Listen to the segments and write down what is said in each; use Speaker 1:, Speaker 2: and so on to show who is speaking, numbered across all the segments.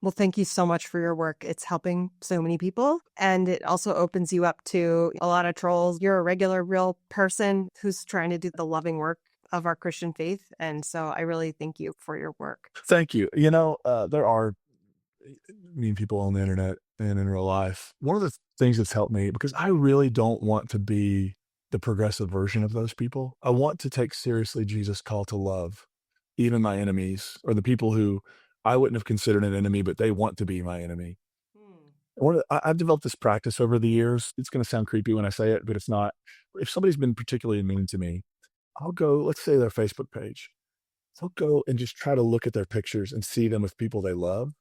Speaker 1: Well, thank you so much for your work. It's helping so many people, and it also opens you up to a lot of trolls. You're a regular, real person who's trying to do the loving work of our Christian faith. And so I really thank you for your work.
Speaker 2: Thank you. There are mean people on the internet and in real life. One of the things that's helped me, because I really don't want to be the progressive version of those people. I want to take seriously Jesus' call to love, even my enemies or the people who I wouldn't have considered an enemy, but they want to be my enemy.
Speaker 1: Hmm.
Speaker 2: I've developed this practice over the years. It's going to sound creepy when I say it, but it's not. If somebody's been particularly mean to me, I'll go, let's say their Facebook page. I'll go and just try to look at their pictures and see them with people they love,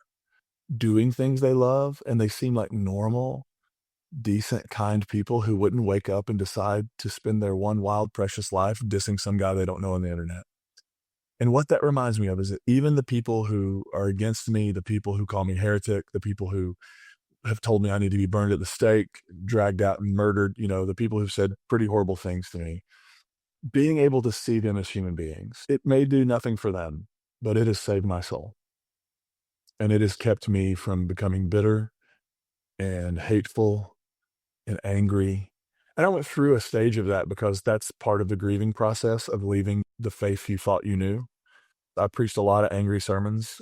Speaker 2: doing things they love, and they seem like normal, decent, kind people who wouldn't wake up and decide to spend their one wild, precious life dissing some guy they don't know on the internet. And what that reminds me of is that even the people who are against me, the people who call me heretic, the people who have told me I need to be burned at the stake, dragged out and murdered, the people who've said pretty horrible things to me, being able to see them as human beings, it may do nothing for them, but it has saved my soul. And it has kept me from becoming bitter and hateful and angry. And I went through a stage of that because that's part of the grieving process of leaving the faith you thought you knew. I preached a lot of angry sermons,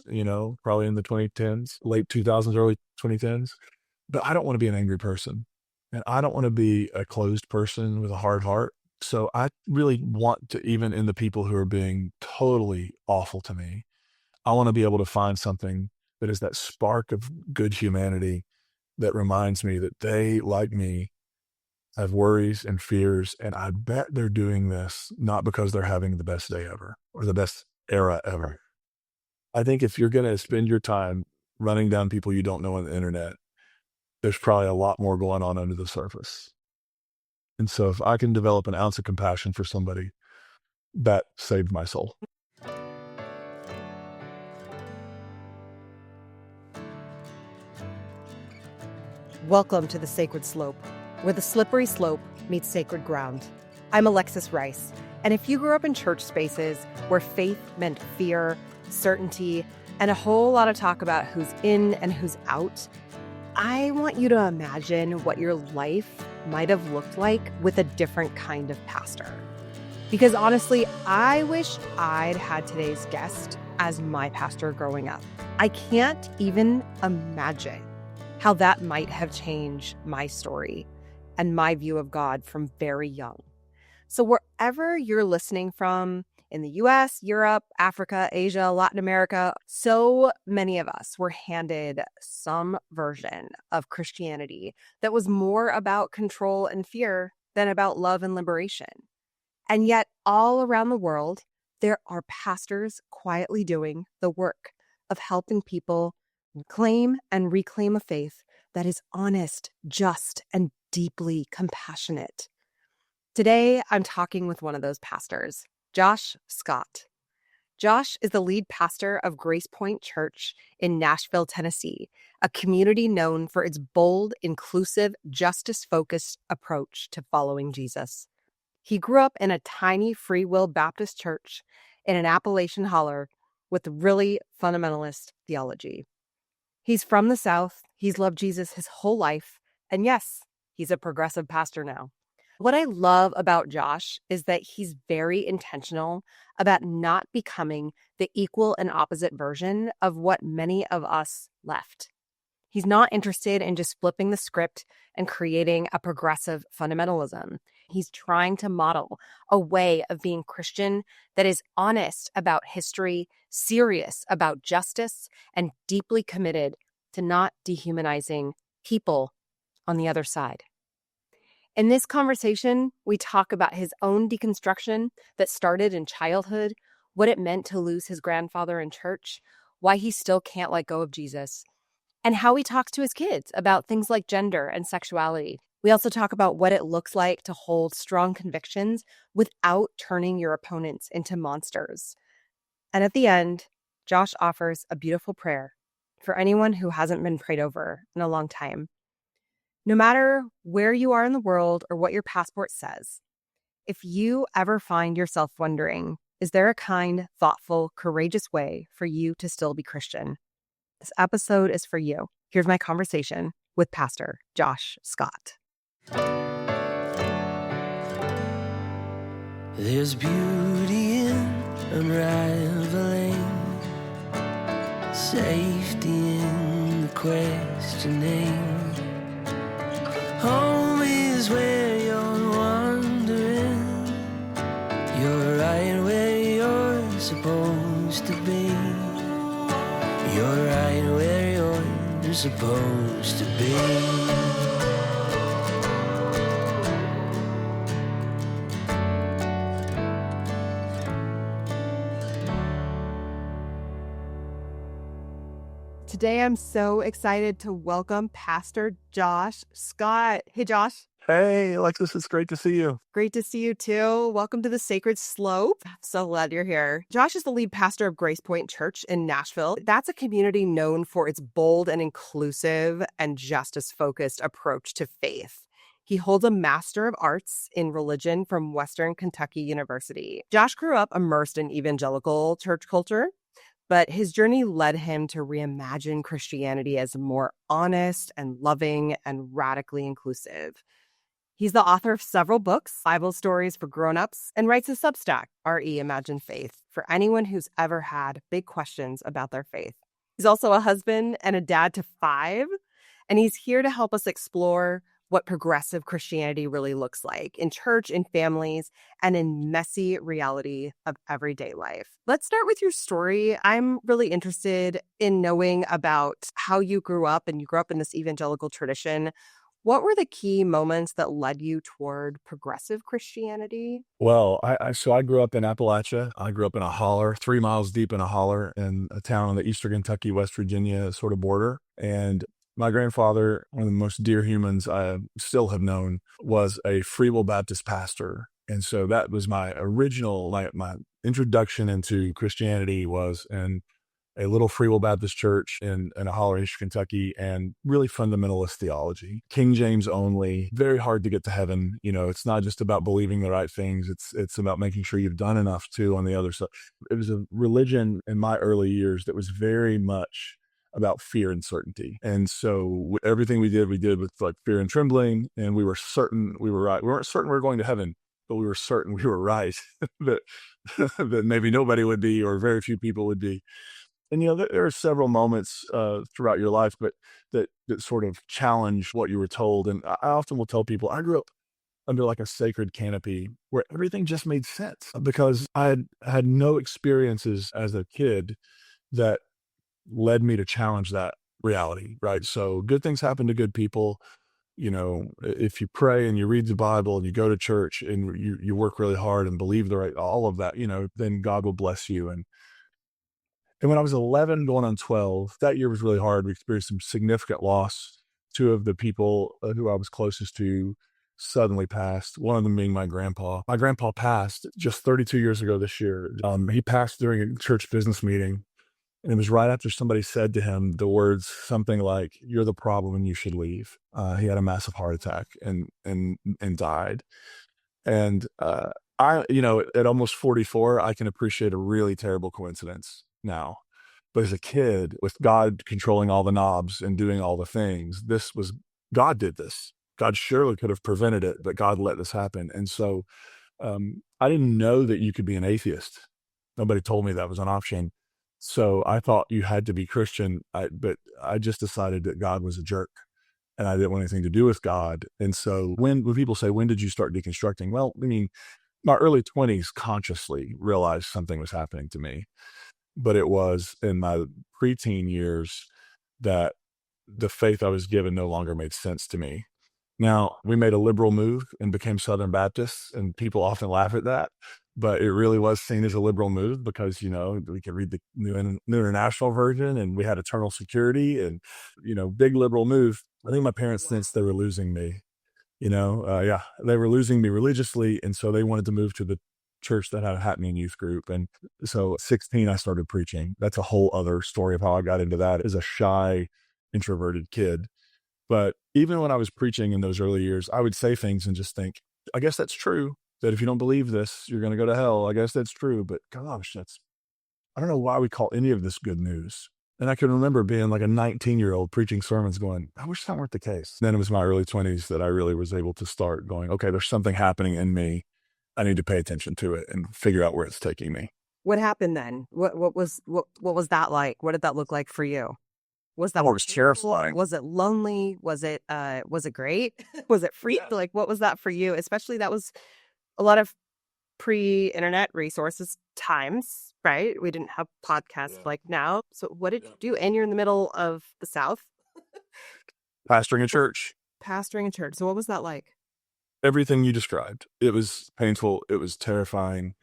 Speaker 2: probably in the 2010s, late 2000s, early 2010s. But I don't want to be an angry person. And I don't want to be a closed person with a hard heart. So I really want to, even in the people who are being totally awful to me, I want to be able to find something that is that spark of good humanity that reminds me that they, like me, have worries and fears. And I bet they're doing this not because they're having the best day ever or the best era ever. I think if you're going to spend your time running down people you don't know on the internet, there's probably a lot more going on under the surface. And so if I can develop an ounce of compassion for somebody, that saved my soul.
Speaker 1: Welcome to the Sacred Slope, where the slippery slope meets sacred ground. I'm Alexis Rice, and if you grew up in church spaces where faith meant fear, certainty, and a whole lot of talk about who's in and who's out, I want you to imagine what your life might have looked like with a different kind of pastor. Because honestly, I wish I'd had today's guest as my pastor growing up. I can't even imagine how that might have changed my story and my view of God from very young. So wherever you're listening from, in the US, Europe, Africa, Asia, Latin America, so many of us were handed some version of Christianity that was more about control and fear than about love and liberation. And yet all around the world, there are pastors quietly doing the work of helping people claim and reclaim a faith that is honest, just, and deeply compassionate. Today, I'm talking with one of those pastors, Josh Scott. Josh is the lead pastor of Grace Point Church in Nashville, Tennessee, a community known for its bold, inclusive, justice-focused approach to following Jesus. He grew up in a tiny Free Will Baptist church in an Appalachian holler with really fundamentalist theology. He's from the South, he's loved Jesus his whole life, and yes, he's a progressive pastor now. What I love about Josh is that he's very intentional about not becoming the equal and opposite version of what many of us left. He's not interested in just flipping the script and creating a progressive fundamentalism. He's trying to model a way of being Christian that is honest about history, serious about justice, and deeply committed to not dehumanizing people on the other side. In this conversation, we talk about his own deconstruction that started in childhood, what it meant to lose his grandfather in church, why he still can't let go of Jesus, and how he talks to his kids about things like gender and sexuality. We also talk about what it looks like to hold strong convictions without turning your opponents into monsters. And at the end, Josh offers a beautiful prayer for anyone who hasn't been prayed over in a long time. No matter where you are in the world or what your passport says, if you ever find yourself wondering, is there a kind, thoughtful, courageous way for you to still be Christian? This episode is for you. Here's my conversation with Pastor Josh Scott.
Speaker 3: There's beauty in unraveling, safety in the questioning. Home is where you're wandering. You're right where you're supposed to be. You're right where you're supposed to be.
Speaker 1: Today, I'm so excited to welcome Pastor Josh Scott. Hey, Josh.
Speaker 2: Hey, Alexis, it's great to see you.
Speaker 1: Great to see you too. Welcome to the Sacred Slope. So glad you're here. Josh is the lead pastor of Grace Point Church in Nashville. That's a community known for its bold and inclusive and justice-focused approach to faith. He holds a Master of Arts in Religion from Western Kentucky University. Josh grew up immersed in evangelical church culture, but his journey led him to reimagine Christianity as more honest and loving and radically inclusive. He's the author of several books, Bible stories for grown-ups, and writes a Substack, RE Imagine Faith, for anyone who's ever had big questions about their faith. He's also a husband and a dad to 5, and he's here to help us explore what progressive Christianity really looks like in church, in families, and in messy reality of everyday life. Let's start with your story. I'm really interested in knowing about how you grew up, and you grew up in this evangelical tradition. What were the key moments that led you toward progressive Christianity?
Speaker 2: Well, I grew up in Appalachia. I grew up in a holler, 3 miles deep in a holler in a town on the Eastern Kentucky, West Virginia sort of border. And my grandfather, one of the most dear humans I still have known, was a Free Will Baptist pastor. And so that was my original, my introduction into Christianity was in a little Free Will Baptist church in a holler, Eastern Kentucky, and really fundamentalist theology. King James only, very hard to get to heaven. You know, it's not just about believing the right things. It's about making sure you've done enough too on the other side. It was a religion in my early years that was very much about fear and certainty. And so everything we did with like fear and trembling, and we were certain we were right. We weren't certain we were going to heaven, but we were certain we were right that, that maybe nobody would be, or very few people would be. And, you know, there are several moments throughout your life, but that sort of challenge what you were told. And I often will tell people I grew up under like a sacred canopy where everything just made sense because I had no experiences as a kid that led me to challenge that reality, right? So good things happen to good people. You know, if you pray and you read the Bible and you go to church and you work really hard and believe the right, all of that, you know, then God will bless you. And when I was 11 going on 12, that year was really hard. We experienced some significant loss. 2 of the people who I was closest to suddenly passed, one of them being my grandpa. My grandpa passed just 32 years ago this year. He passed during a church business meeting, and it was right after somebody said to him the words something like, "You're the problem and you should leave." He had a massive heart attack and died. And you know, at almost 44, I can appreciate a really terrible coincidence now. But as a kid, with God controlling all the knobs and doing all the things, God did this. God surely could have prevented it, but God let this happen. And so I didn't know that you could be an atheist. Nobody told me that was an option. So I thought you had to be Christian, but I just decided that God was a jerk. And I didn't want anything to do with God. And so when people say, when did you start deconstructing? Well, I mean, my early 20s consciously realized something was happening to me. But it was in my preteen years that the faith I was given no longer made sense to me. Now, we made a liberal move and became Southern Baptists, and people often laugh at that, but it really was seen as a liberal move because, you know, we could read the New International Version and we had eternal security and, you know, big liberal move. I think my parents sensed they were losing me, you know, they were losing me religiously. And so they wanted to move to the church that had a happening youth group. And so at 16, I started preaching. That's a whole other story of how I got into that as a shy, introverted kid. But even when I was preaching in those early years, I would say things and just think, I guess that's true, that if you don't believe this, you're going to go to hell. I guess that's true. But gosh, I don't know why we call any of this good news. And I can remember being like a 19-year-old preaching sermons going, I wish that weren't the case. Then it was my early 20s that I really was able to start going, okay, there's something happening in me. I need to pay attention to it and figure out where it's taking me.
Speaker 1: What happened then? What was that like? What did that look like for you? Was that
Speaker 2: Oh, it was terrifying.
Speaker 1: Was it lonely? Was it great? Was it free?
Speaker 2: Yeah.
Speaker 1: Like, what was that for you? Especially that was a lot of pre-internet resources times, right? We didn't have podcasts like now. So what did you do? And you're in the middle of the South.
Speaker 2: Pastoring a church.
Speaker 1: Pastoring a church. So what was that like?
Speaker 2: Everything you described. It was painful. It was terrifying.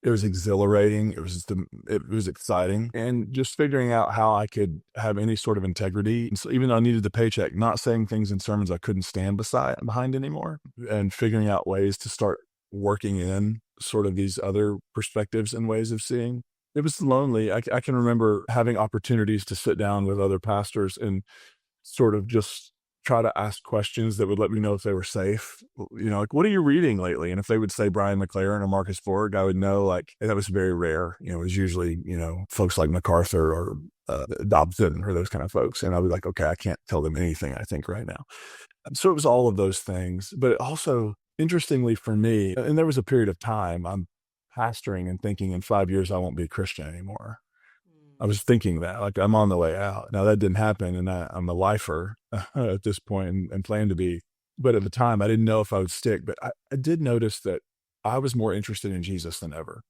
Speaker 2: It was exhilarating. It was exciting. And just figuring out how I could have any sort of integrity. And so even though I needed the paycheck, not saying things in sermons I couldn't stand behind anymore, and figuring out ways to start working in sort of these other perspectives and ways of seeing. It was lonely. I can remember having opportunities to sit down with other pastors and sort of just try to ask questions that would let me know if they were safe. Like, what are you reading lately? And if they would say Brian McLaren or Marcus Borg, I would know, like, that was very rare. It was usually, folks like MacArthur or Dobson or those kind of folks. And I was like, okay, I can't tell them anything, I think, right now. So it was all of those things. But also, interestingly for me, and there was a period of time I'm pastoring and thinking in 5 years I won't be a Christian anymore. I was thinking that, like, I'm on the way out. Now, that didn't happen, and I'm a lifer at this point and plan to be. But at the time, I didn't know if I would stick. But I did notice that I was more interested in Jesus than ever,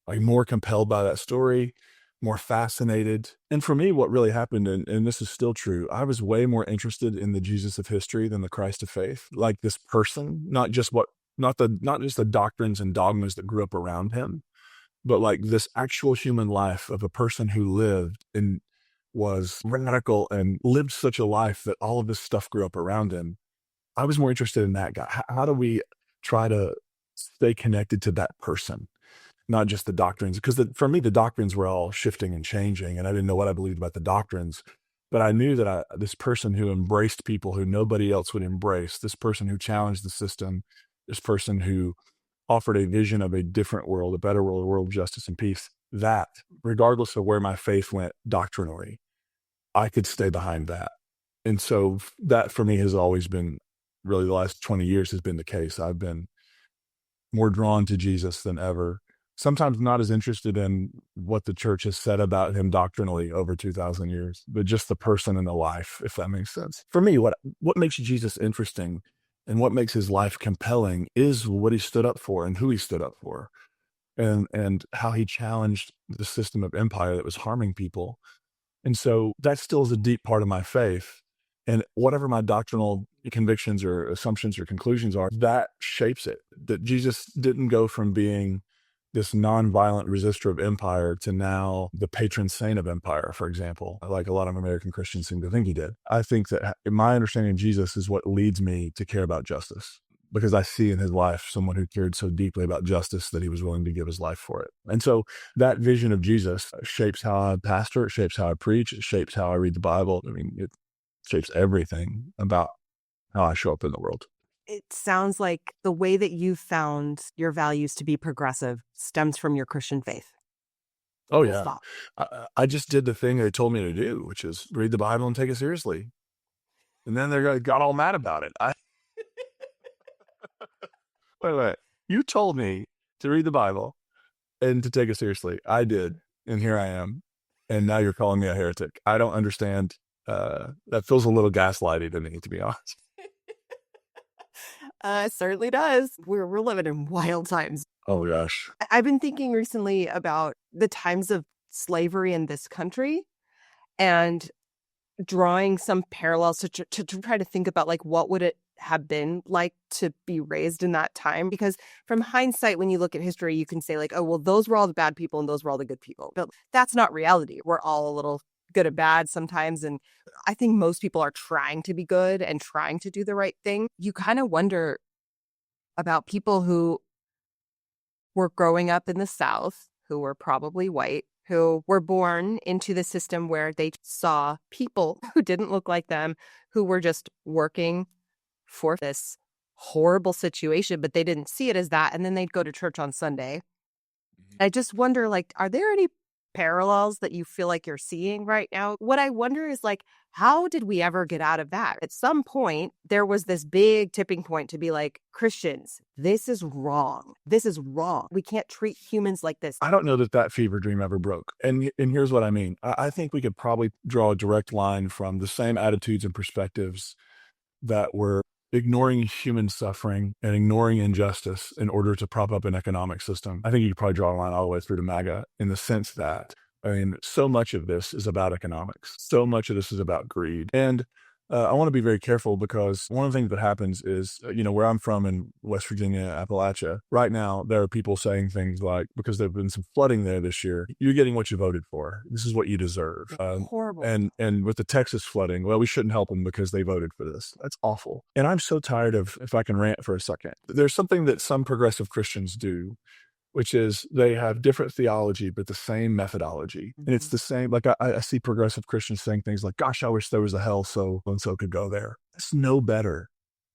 Speaker 2: like more compelled by that story, more fascinated. And for me, what really happened, and this is still true, I was way more interested in the Jesus of history than the Christ of faith, like this person, not just the doctrines and dogmas that grew up around him, but like this actual human life of a person who lived and was radical and lived such a life that all of this stuff grew up around him. I was more interested in that guy. How do we try to stay connected to that person, not just the doctrines? Because for me, the doctrines were all shifting and changing, and I didn't know what I believed about the doctrines. But I knew that this person who embraced people who nobody else would embrace, this person who challenged the system, this person who offered a vision of a different world, a better world, a world of justice and peace, that, regardless of where my faith went doctrinally, I could stay behind that. And so that for me has always been, really the last 20 years has been the case. I've been more drawn to Jesus than ever. Sometimes not as interested in what the church has said about him doctrinally over 2,000 years, but just the person and the life, if that makes sense. For me, what makes Jesus interesting and what makes his life compelling is what he stood up for and who he stood up for, and how he challenged the system of empire that was harming people. And so that still is a deep part of my faith. And whatever my doctrinal convictions or assumptions or conclusions are, that shapes it. That Jesus didn't go from being this nonviolent resistor of empire to now the patron saint of empire, for example, like a lot of American Christians seem to think he did. I think that my understanding of Jesus is what leads me to care about justice, because I see in his life someone who cared so deeply about justice that he was willing to give his life for it. And so that vision of Jesus shapes how I pastor, it shapes how I preach, it shapes how I read the Bible. I mean, it shapes everything about how I show up in the world.
Speaker 1: It sounds like the way that you found your values to be progressive stems from your Christian faith.
Speaker 2: Oh, yeah. I just did the thing they told me to do, which is read the Bible and take it seriously. And then they got all mad about it. Wait. You told me to read the Bible and to take it seriously. I did. And here I am. And now you're calling me a heretic. I don't understand. That feels a little gaslighty to me, to be honest.
Speaker 1: It certainly does. We're living in wild times.
Speaker 2: Oh, gosh.
Speaker 1: I've been thinking recently about the times of slavery in this country and drawing some parallels to try to think about, like, what would it have been like to be raised in that time? Because from hindsight, when you look at history, you can say, like, oh, well, those were all the bad people and those were all the good people. But that's not reality. We're all a little good or bad sometimes. And I think most people are trying to be good and trying to do the right thing. You kind of wonder about people who were growing up in the South, who were probably white, who were born into the system where they saw people who didn't look like them, who were just working for this horrible situation, but they didn't see it as that. And then they'd go to church on Sunday. I just wonder, like, are there any parallels that you feel like you're seeing right now. What I wonder is like, how did we ever get out of that? At some point, there was this big tipping point to be like, Christians, this is wrong. This is wrong. We can't treat humans like this.
Speaker 2: I don't know that fever dream ever broke. And here's what I mean. I think we could probably draw a direct line from the same attitudes and perspectives that were ignoring human suffering and ignoring injustice in order to prop up an economic system. I think you could probably draw a line all the way through to MAGA in the sense that, I mean, so much of this is about economics. So much of this is about greed. And I want to be very careful because one of the things that happens is, where I'm from in West Virginia, Appalachia, right now, there are people saying things like, because there've been some flooding there this year, you're getting what you voted for. This is what you deserve.
Speaker 1: Horrible.
Speaker 2: And with the Texas flooding, well, we shouldn't help them because they voted for this. That's awful. And I'm so tired of, if I can rant for a second, there's something that some progressive Christians do, which is they have different theology, but the same methodology. And it's the same, like I see progressive Christians saying things like, gosh, I wish there was a hell so and so could go there. That's no better.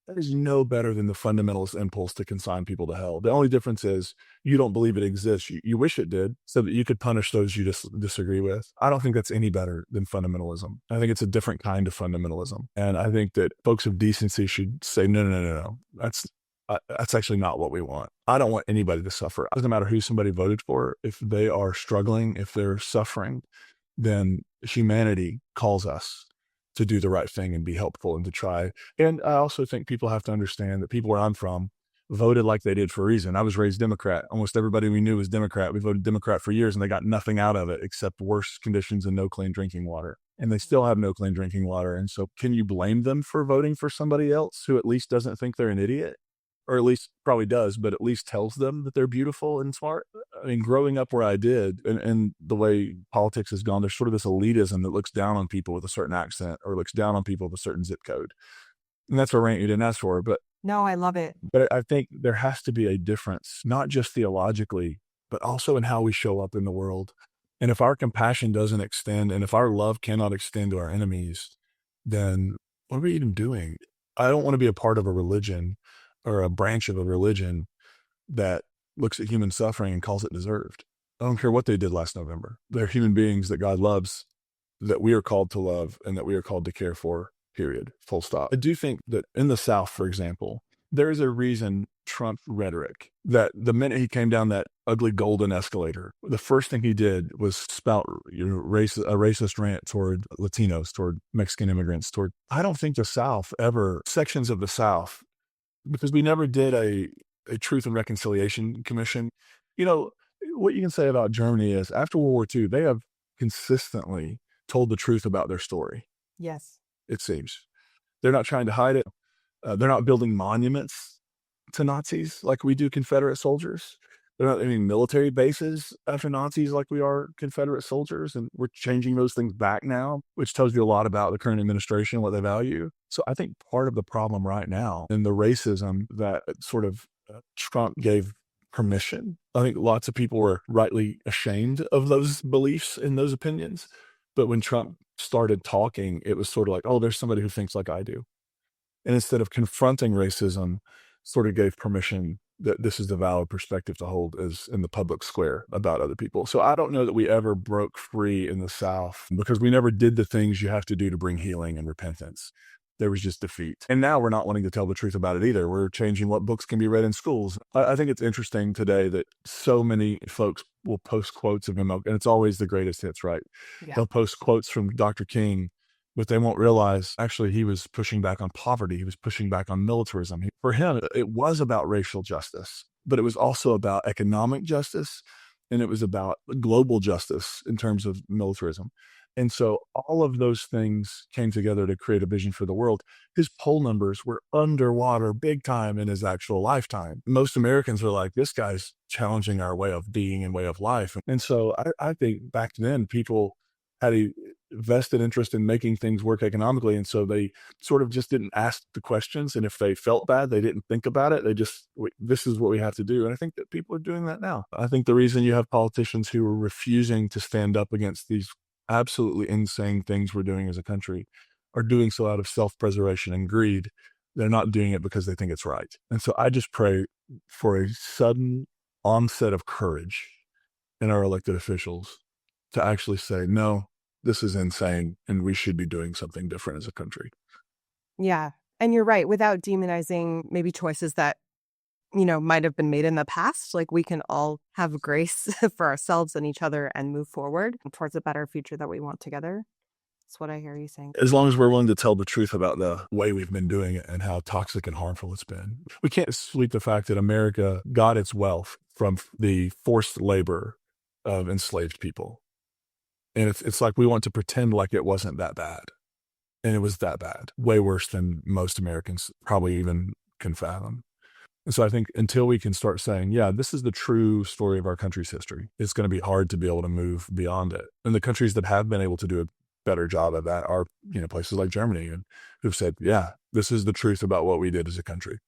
Speaker 2: That is no better than the fundamentalist impulse to consign people to hell. The only difference is you don't believe it exists. You wish it did so that you could punish those you disagree with. I don't think that's any better than fundamentalism. I think it's a different kind of fundamentalism. And I think that folks of decency should say, no. That's actually not what we want. I don't want anybody to suffer. It doesn't matter who somebody voted for. If they are struggling, if they're suffering, then humanity calls us to do the right thing and be helpful and to try. And I also think people have to understand that people where I'm from voted like they did for a reason. I was raised Democrat. Almost everybody we knew was Democrat. We voted Democrat for years and they got nothing out of it except worse conditions and no clean drinking water. And they still have no clean drinking water. And so can you blame them for voting for somebody else who at least doesn't think they're an idiot? Or at least probably does, but at least tells them that they're beautiful and smart. I mean, growing up where I did and the way politics has gone, there's sort of this elitism that looks down on people with a certain accent or looks down on people with a certain zip code. And that's a rant you didn't ask for, but
Speaker 1: no, I love it.
Speaker 2: But I think there has to be a difference, not just theologically, but also in how we show up in the world. And if our compassion doesn't extend and if our love cannot extend to our enemies, then what are we even doing? I don't want to be a part of a religion or a branch of a religion that looks at human suffering and calls it deserved. I don't care what they did last November. They're human beings that God loves, that we are called to love and that we are called to care for, period, full stop. I do think that in the South, for example, there is a reason Trump rhetoric that the minute he came down that ugly golden escalator, the first thing he did was spout a racist rant toward Latinos, toward Mexican immigrants, I don't think the South sections of the South, because we never did a Truth and Reconciliation Commission. What you can say about Germany is after World War II, they have consistently told the truth about their story.
Speaker 1: Yes.
Speaker 2: It seems. They're not trying to hide it. They're not building monuments to Nazis like we do Confederate soldiers. They're not having military bases after Nazis like we are Confederate soldiers. And we're changing those things back now, which tells you a lot about the current administration, what they value. So I think part of the problem right now in the racism that sort of Trump gave permission. I think lots of people were rightly ashamed of those beliefs and those opinions. But when Trump started talking, it was sort of like, oh, there's somebody who thinks like I do. And instead of confronting racism, sort of gave permission that this is the valid perspective to hold as in the public square about other people. So I don't know that we ever broke free in the South because we never did the things you have to do to bring healing and repentance. There was just defeat. And now we're not wanting to tell the truth about it either. We're changing what books can be read in schools. I think it's interesting today that so many folks will post quotes of him, and it's always the greatest hits, right? Yeah. They'll post quotes from Dr. King, but they won't realize actually he was pushing back on poverty. He was pushing back on militarism. For him, it was about racial justice, but it was also about economic justice, and it was about global justice in terms of militarism. And so all of those things came together to create a vision for the world. His poll numbers were underwater big time in his actual lifetime. Most Americans were like, this guy's challenging our way of being and way of life. And so I think back then people had a vested interest in making things work economically. And so they sort of just didn't ask the questions. And if they felt bad, they didn't think about it. They just, this is what we have to do. And I think that people are doing that now. I think the reason you have politicians who are refusing to stand up against these absolutely insane things we're doing as a country are doing so out of self-preservation and greed. They're not doing it because they think it's right. And so I just pray for a sudden onset of courage in our elected officials to actually say, no, this is insane and we should be doing something different as a country.
Speaker 1: Yeah. And you're right. Without demonizing maybe choices that, might have been made in the past, like we can all have grace for ourselves and each other and move forward towards a better future that we want together. That's what I hear you saying.
Speaker 2: As long as we're willing to tell the truth about the way we've been doing it and how toxic and harmful it's been. We can't sweep the fact that America got its wealth from the forced labor of enslaved people. And it's like we want to pretend like it wasn't that bad. And it was that bad. Way worse than most Americans probably even can fathom. And so I think until we can start saying, yeah, this is the true story of our country's history, it's going to be hard to be able to move beyond it. And the countries that have been able to do a better job of that are, places like Germany, and who've said, yeah, this is the truth about what we did as a country.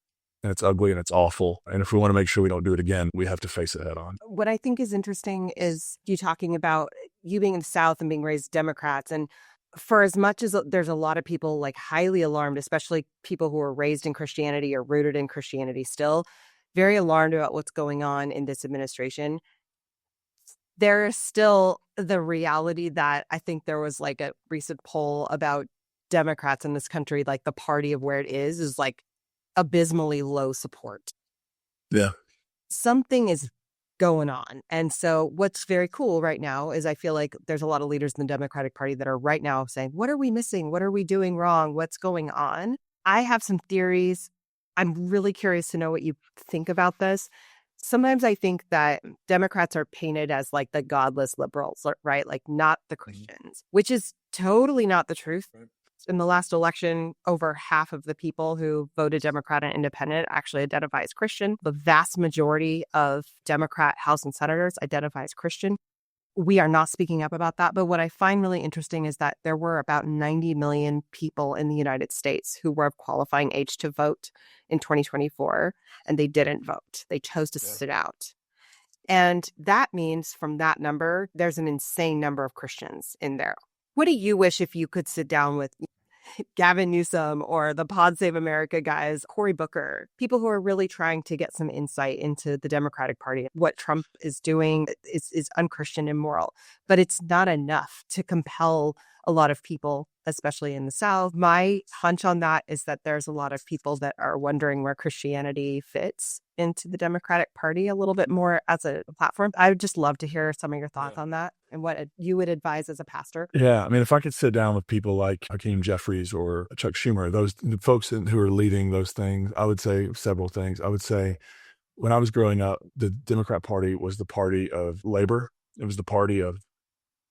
Speaker 2: And it's ugly and it's awful. And if we want to make sure we don't do it again, we have to face it head on.
Speaker 1: What I think is interesting is you talking about you being in the South and being raised Democrats. And for as much as there's a lot of people like highly alarmed, especially people who are raised in Christianity or rooted in Christianity still, very alarmed about what's going on in this administration, there is still the reality that I think there was like a recent poll about Democrats in this country, like the party of where it is like abysmally low support.
Speaker 2: Yeah.
Speaker 1: Something is going on. And so what's very cool right now is I feel like there's a lot of leaders in the Democratic Party that are right now saying, what are we missing? What are we doing wrong? What's going on? I have some theories. I'm really curious to know what you think about this. Sometimes I think that Democrats are painted as like the godless liberals, right? Like not the Christians, which is totally not the truth. In the last election, over half of the people who voted Democrat and Independent actually identify as Christian. The vast majority of Democrat House and Senators identify as Christian. We are not speaking up about that. But what I find really interesting is that there were about 90 million people in the United States who were of qualifying age to vote in 2024, and they didn't vote. They chose to sit out. And that means from that number, there's an insane number of Christians in there. What do you wish if you could sit down with Gavin Newsom or the Pod Save America guys, Cory Booker, people who are really trying to get some insight into the Democratic Party? What Trump is doing is unchristian, immoral, but it's not enough to compel a lot of people, especially in the South. My hunch on that is that there's a lot of people that are wondering where Christianity fits into the Democratic Party a little bit more as a platform. I would just love to hear some of your thoughts on that and what you would advise as a pastor.
Speaker 2: Yeah. I mean, if I could sit down with people like Hakeem Jeffries or Chuck Schumer, those the folks who are leading those things, I would say several things. I would say when I was growing up, the Democrat Party was the party of labor. It was the party of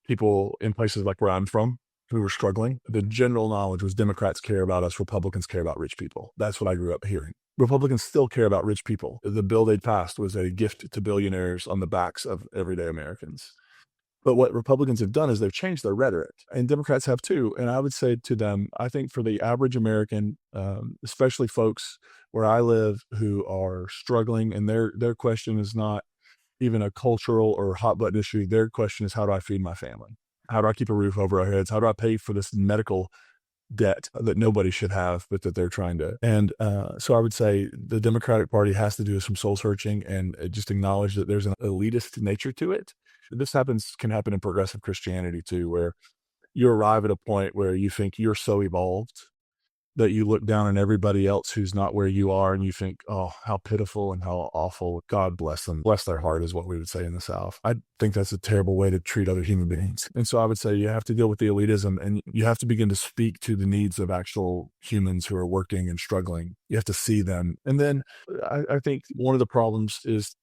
Speaker 2: people in places like where I'm from who were struggling. The general knowledge was Democrats care about us, Republicans care about rich people. That's what I grew up hearing. Republicans still care about rich people. The bill they passed was a gift to billionaires on the backs of everyday Americans. But what Republicans have done is they've changed their rhetoric, and Democrats have too. And I would say to them, I think for the average American, especially folks where I live who are struggling, and their question is not even a cultural or hot button issue. Their question is, how do I feed my family? How do I keep a roof over our heads? How do I pay for this medical debt that nobody should have, but that they're trying to? And so I would say the Democratic Party has to do some soul searching and just acknowledge that there's an elitist nature to it. This can happen in progressive Christianity too, where you arrive at a point where you think you're so evolved that you look down on everybody else who's not where you are, and you think, oh, how pitiful and how awful. God bless them. Bless their heart is what we would say in the South. I think that's a terrible way to treat other human beings. And so I would say you have to deal with the elitism, and you have to begin to speak to the needs of actual humans who are working and struggling. You have to see them. And then I think one of the problems is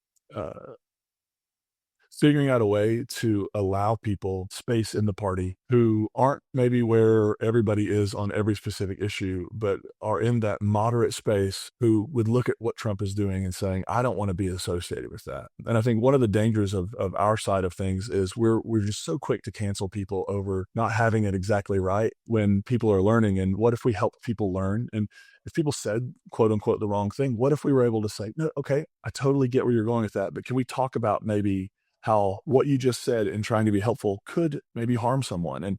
Speaker 2: figuring out a way to allow people space in the party who aren't maybe where everybody is on every specific issue, but are in that moderate space, who would look at what Trump is doing and saying, I don't want to be associated with that. And I think one of the dangers of our side of things is we're just so quick to cancel people over not having it exactly right when people are learning. And what if we help people learn? And if people said, quote unquote, the wrong thing, what if we were able to say, no, okay, I totally get where you're going with that, but can we talk about maybe how what you just said in trying to be helpful could maybe harm someone? And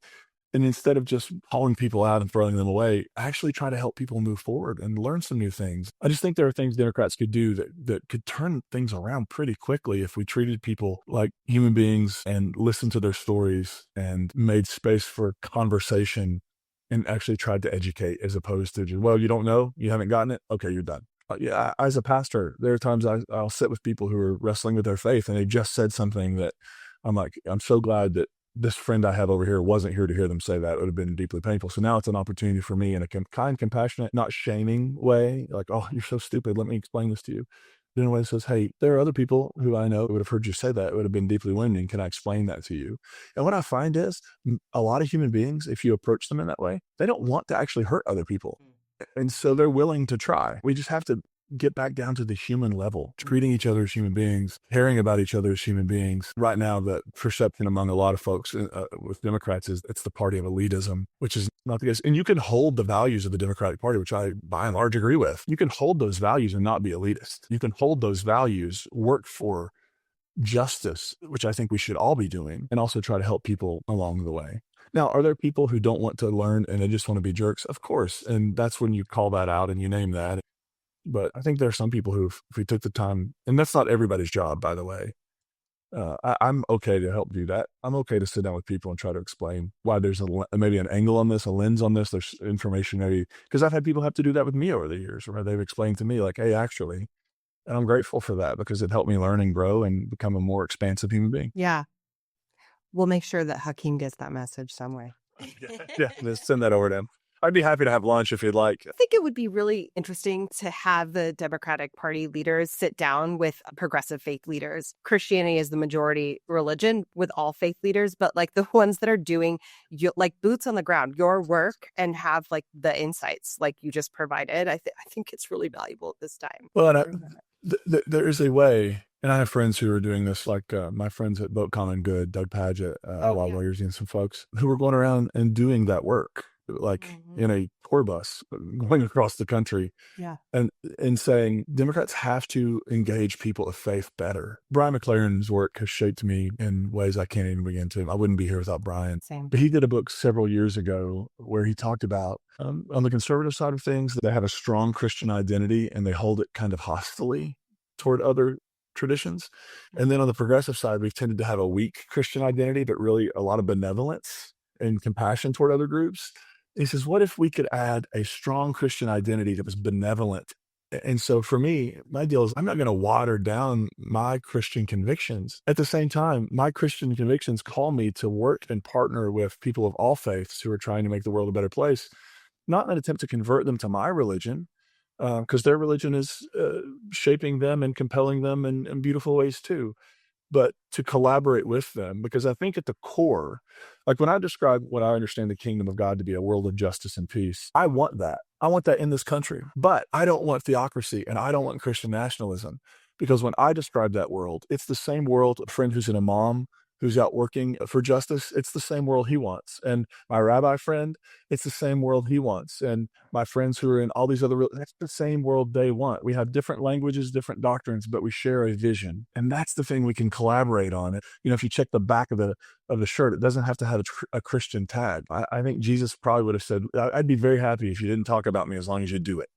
Speaker 2: And instead of just calling people out and throwing them away, actually try to help people move forward and learn some new things. I just think there are things Democrats could do that could turn things around pretty quickly if we treated people like human beings and listened to their stories and made space for conversation and actually tried to educate, as opposed to just, well, you don't know, you haven't gotten it, okay, you're done. Yeah, as a pastor, there are times I'll sit with people who are wrestling with their faith and they just said something that I'm like, I'm so glad that this friend I have over here wasn't here to hear them say that. It would have been deeply painful. So now it's an opportunity for me in a kind, compassionate, not shaming way, like, oh, you're so stupid, let me explain this to you. But in a way that says, hey, there are other people who I know who would have heard you say that. It would have been deeply wounding. Can I explain that to you? And what I find is a lot of human beings, if you approach them in that way, they don't want to actually hurt other people. And so they're willing to try. We just have to get back down to the human level, treating each other as human beings, caring about each other as human beings. Right now, the perception among a lot of folks with Democrats is it's the party of elitism, which is not the case. And you can hold the values of the Democratic Party, which I by and large agree with. You can hold those values and not be elitist. You can hold those values, work for justice, which I think we should all be doing, and also try to help people along the way. Now, are there people who don't want to learn and they just want to be jerks? Of course. And that's when you call that out and you name that. But I think there are some people who, if we took the time, and that's not everybody's job, by the way. I'm okay to help do that. I'm okay to sit down with people and try to explain why there's maybe an angle on this, a lens on this. There's information maybe, because I've had people have to do that with me over the years, where they've explained to me like, hey, actually, and I'm grateful for that because it helped me learn and grow and become a more expansive human being.
Speaker 1: Yeah. We'll make sure that Hakeem gets that message some way.
Speaker 2: Yeah, just send that over to him. I'd be happy to have lunch if you'd like.
Speaker 1: I think it would be really interesting to have the Democratic Party leaders sit down with progressive faith leaders. Christianity is the majority religion with all faith leaders, but like the ones that are doing like boots on the ground, your work, and have like the insights like you just provided. I think it's really valuable at this time.
Speaker 2: Well, and there is a way, and I have friends who are doing this, like my friends at Boat Common Good, Doug Padgett, Outlaw Warriors, and some folks who are going around and doing that work, like in a tour bus going across the country, and saying Democrats have to engage people of faith better. Brian McLaren's work has shaped me in ways I can't even begin to. I wouldn't be here without Brian.
Speaker 1: Same.
Speaker 2: But he did a book several years ago where he talked about on the conservative side of things, they have a strong Christian identity and they hold it kind of hostilely toward other traditions. And then on the progressive side, we've tended to have a weak Christian identity, but really a lot of benevolence and compassion toward other groups. He says, what if we could add a strong Christian identity that was benevolent? And so for me, my deal is I'm not going to water down my Christian convictions. At the same time, my Christian convictions call me to work and partner with people of all faiths who are trying to make the world a better place, not in an attempt to convert them to my religion, because their religion is shaping them and compelling them in beautiful ways too, but to collaborate with them. Because I think at the core, like when I describe what I understand the kingdom of God to be, a world of justice and peace, I want that. I want that in this country, but I don't want theocracy and I don't want Christian nationalism. Because when I describe that world, it's the same world, a friend who's an imam, who's out working for justice, it's the same world he wants. And my rabbi friend, it's the same world he wants. And my friends who are in all these other, that's the same world they want. We have different languages, different doctrines, but we share a vision. And that's the thing we can collaborate on. It. You know, if you check the back of the shirt, it doesn't have to have a Christian tag. I think Jesus probably would have said, I'd be very happy if you didn't talk about me as long as you do it.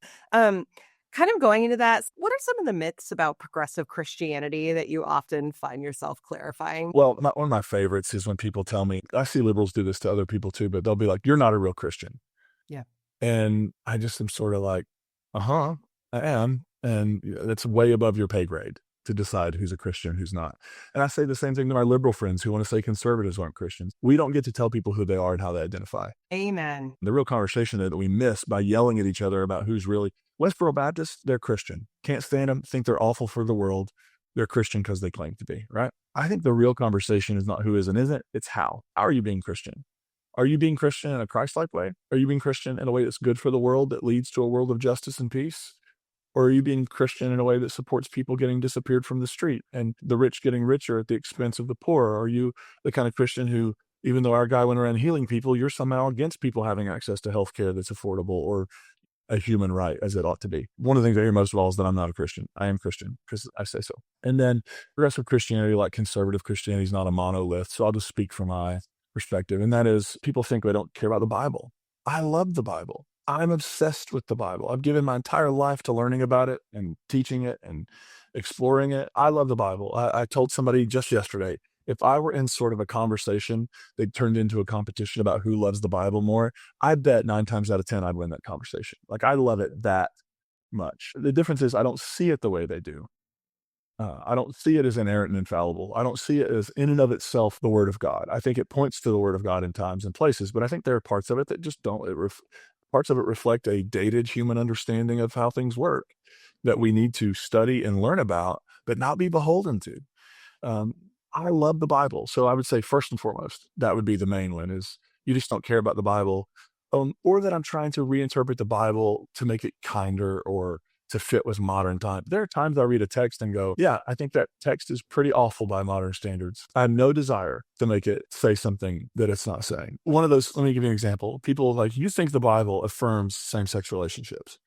Speaker 1: Kind of going into that, what are some of the myths about progressive Christianity that you often find yourself clarifying?
Speaker 2: Well, one of my favorites is when people tell me, I see liberals do this to other people too, but they'll be like, you're not a real Christian.
Speaker 1: Yeah.
Speaker 2: And I just am sort of like, I am. And that's way above your pay grade to decide who's a Christian and who's not. And I say the same thing to my liberal friends who want to say conservatives aren't Christians. We don't get to tell people who they are and how they identify.
Speaker 1: Amen.
Speaker 2: The real conversation that we miss by yelling at each other about who's really Westboro Baptists, they're Christian. Can't stand them, think they're awful for the world. They're Christian because they claim to be, right? I think the real conversation is not who is and isn't, it's how. How are you being Christian? Are you being Christian in a Christ-like way? Are you being Christian in a way that's good for the world, that leads to a world of justice and peace? Or are you being Christian in a way that supports people getting disappeared from the street and the rich getting richer at the expense of the poor? Are you the kind of Christian who, even though our guy went around healing people, you're somehow against people having access to healthcare that's affordable or a human right as it ought to be? One of the things I hear most of all is that I'm not a Christian. I am Christian because I say so. And then progressive Christianity, like conservative Christianity, is not a monolith. So I'll just speak from my perspective, and that is people think I don't care about the Bible. I love the Bible. I'm obsessed with the Bible. I've given my entire life to learning about it and teaching it and exploring it. I love the Bible. I told somebody just yesterday, if I were in sort of a conversation that turned into a competition about who loves the Bible more, I bet 9 times out of 10 I'd win that conversation. Like, I love it that much. The difference is I don't see it the way they do. I don't see it as inerrant and infallible. I don't see it as in and of itself the Word of God. I think it points to the Word of God in times and places, but I think there are parts of it that just don't. Parts of it reflect a dated human understanding of how things work that we need to study and learn about, but not be beholden to. I love the Bible. So I would say first and foremost, that would be the main one, is you just don't care about the Bible, or that I'm trying to reinterpret the Bible to make it kinder or to fit with modern times. There are times I read a text and go, yeah, I think that text is pretty awful by modern standards. I have no desire to make it say something that it's not saying. One of those, let me give you an example. People like, you think the Bible affirms same-sex relationships.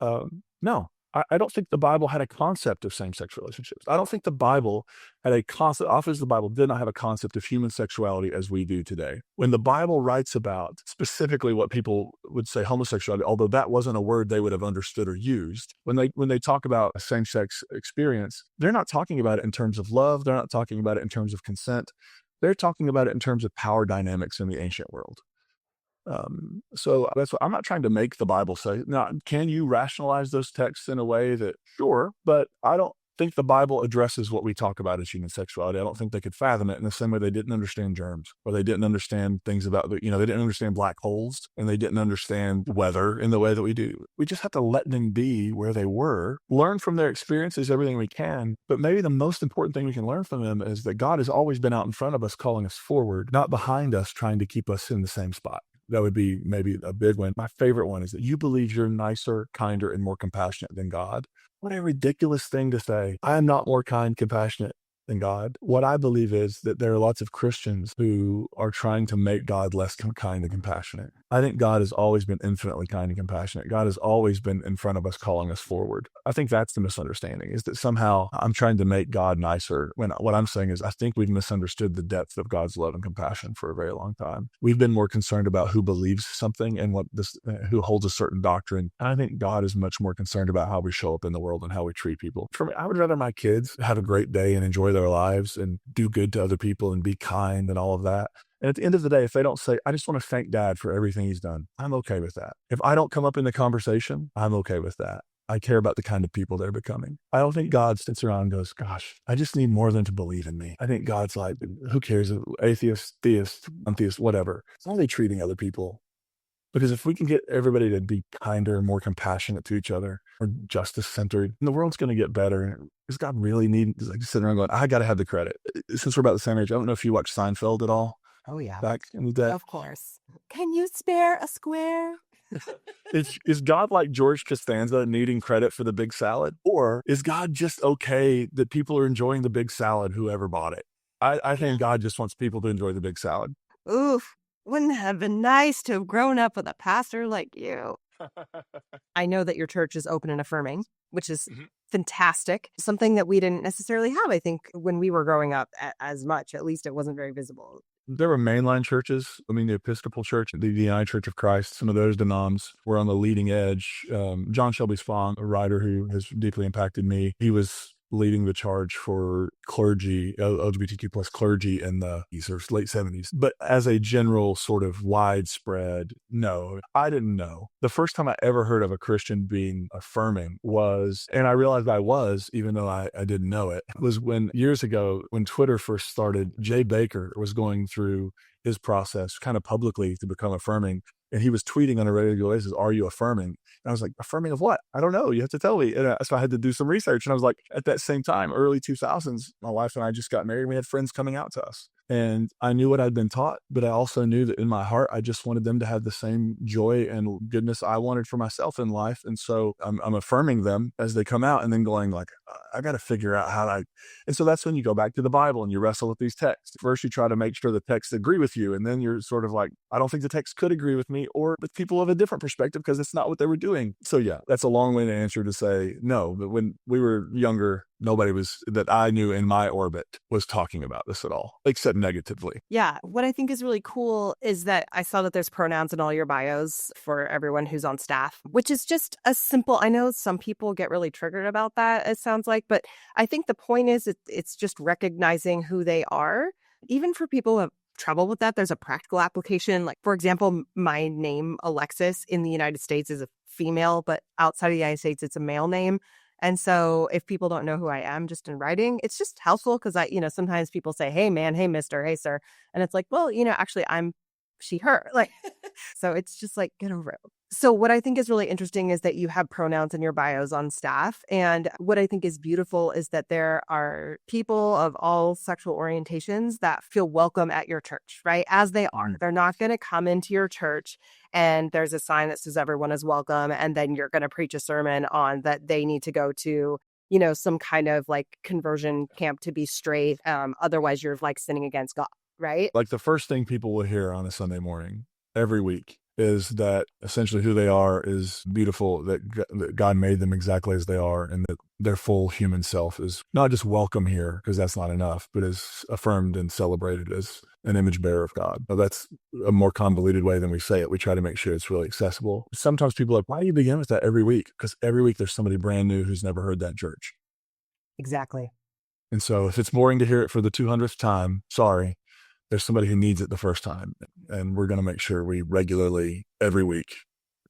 Speaker 2: No, I don't think the Bible had a concept of same-sex relationships. I don't think the Bible had a concept, often the Bible did not have a concept of human sexuality as we do today. When the Bible writes about specifically what people would say homosexuality, although that wasn't a word they would have understood or used, when they talk about a same-sex experience, they're not talking about it in terms of love. They're not talking about it in terms of consent. They're talking about it in terms of power dynamics in the ancient world. So that's what I'm not trying to make the Bible say. Now, can you rationalize those texts in a way that, sure, but I don't think the Bible addresses what we talk about as human sexuality. I don't think they could fathom it in the same way they didn't understand germs, or they didn't understand things about they didn't understand black holes, and they didn't understand weather in the way that we do. We just have to let them be where they were, learn from their experiences everything we can. But maybe the most important thing we can learn from them is that God has always been out in front of us, calling us forward, not behind us, trying to keep us in the same spot. That would be maybe a big one. My favorite one is that you believe you're nicer, kinder, and more compassionate than God. What a ridiculous thing to say. I am not more kind, compassionate than God. What I believe is that there are lots of Christians who are trying to make God less kind and compassionate. I think God has always been infinitely kind and compassionate. God has always been in front of us, calling us forward. I think that's the misunderstanding, is that somehow I'm trying to make God nicer, when what I'm saying is I think we've misunderstood the depth of God's love and compassion for a very long time. We've been more concerned about who believes something and who holds a certain doctrine. And I think God is much more concerned about how we show up in the world and how we treat people. For me, I would rather my kids have a great day and enjoy their lives and do good to other people and be kind and all of that. And at the end of the day, if they don't say, I just want to thank Dad for everything he's done, I'm okay with that. If I don't come up in the conversation, I'm okay with that. I care about the kind of people they're becoming. I don't think God sits around and goes, gosh, I just need more than to believe in me. I think God's like, who cares? Atheist, theist, untheist, whatever. How are they treating other people? Because if we can get everybody to be kinder and more compassionate to each other, or justice-centered, the world's going to get better. Does God really need, like, sitting around going, I got to have the credit? Since we're about the same age, I don't know if you watched Seinfeld at all.
Speaker 1: Oh, yeah.
Speaker 2: Back in the day.
Speaker 1: Of course. Can you spare a square?
Speaker 2: Is God like George Costanza needing credit for the big salad? Or is God just okay that people are enjoying the big salad, whoever bought it? I think God just wants people to enjoy the big salad.
Speaker 1: Oof. Wouldn't it have been nice to have grown up with a pastor like you? I know that your church is open and affirming, which is fantastic. Something that we didn't necessarily have, I think, when we were growing up as much. At least it wasn't very visible.
Speaker 2: There were mainline churches. I mean, the Episcopal Church, the United Church of Christ, some of those denoms were on the leading edge. John Shelby Spong, a writer who has deeply impacted me, he was leading the charge for clergy, LGBTQ plus clergy in the late 70s. But as a general sort of widespread, no, I didn't know. The first time I ever heard of a Christian being affirming was, and I realized I was, even though I didn't know it, was when years ago, when Twitter first started, Jay Baker was going through his process kind of publicly to become affirming. And he was tweeting on a regular basis, are you affirming? And I was like, affirming of what? I don't know. You have to tell me. And so I had to do some research. And I was like, at that same time, early 2000s, my wife and I just got married. We had friends coming out to us. And I knew what I'd been taught, but I also knew that in my heart, I just wanted them to have the same joy and goodness I wanted for myself in life. And so I'm affirming them as they come out, and then going like, I got to figure out and so that's when you go back to the Bible and you wrestle with these texts. First, you try to make sure the texts agree with you. And then you're sort of like, I don't think the text could agree with me, or with people of a different perspective, because it's not what they were doing. So yeah, that's a long way to answer to say no. But when we were younger, nobody that I knew in my orbit was talking about this at all, except negatively.
Speaker 1: Yeah. What I think is really cool is that I saw that there's pronouns in all your bios for everyone who's on staff, which is just a simple, I know some people get really triggered about that, it sounds like, but I think the point is it's just recognizing who they are. Even for people who have trouble with that, there's a practical application. Like, for example, my name, Alexis, in the United States is a female, but outside of the United States, it's a male name. And so if people don't know who I am just in writing, it's just helpful because sometimes people say, hey, man, hey, mister, hey, sir. And it's like, well, actually, I'm she, her. Like, so it's just like, get over it. So what I think is really interesting is that you have pronouns in your bios on staff. And what I think is beautiful is that there are people of all sexual orientations that feel welcome at your church, right? As they are. They're not going to come into your church and there's a sign that says everyone is welcome. And then you're going to preach a sermon on that they need to go to, some kind of like conversion camp to be straight. Otherwise, you're like sinning against God, right?
Speaker 2: Like the first thing people will hear on a Sunday morning every week is that essentially who they are is beautiful, that God made them exactly as they are, and that their full human self is not just welcome here, because that's not enough, but is affirmed and celebrated as an image bearer of God. Now, that's a more convoluted way than we say it. We try to make sure it's really accessible. Sometimes people are like, why do you begin with that every week? Because every week there's somebody brand new who's never heard that in church.
Speaker 1: Exactly.
Speaker 2: And so if it's boring to hear it for the 200th time, sorry. There's somebody who needs it the first time. And we're going to make sure we regularly, every week,